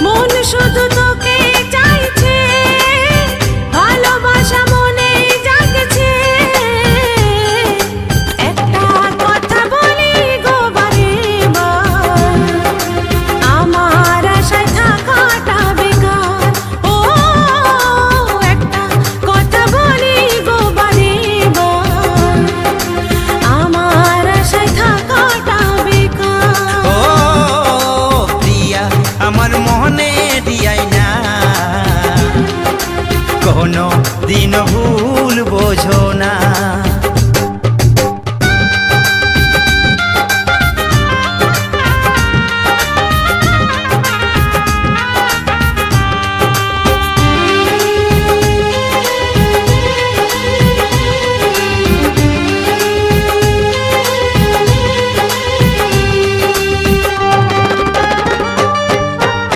মন শুধু তোকে চাইছে, ভালোবাসা মনে জাগছে। একটা কথা বলি গো বারে বার, আমার আশায় থাকাটা বেকার। ও একটা কথা বলি গো বারে বার, আমার আশায় থাকাটা বেকার। ও প্রিয়া আমার মনে দিয়াই না কোনো দিন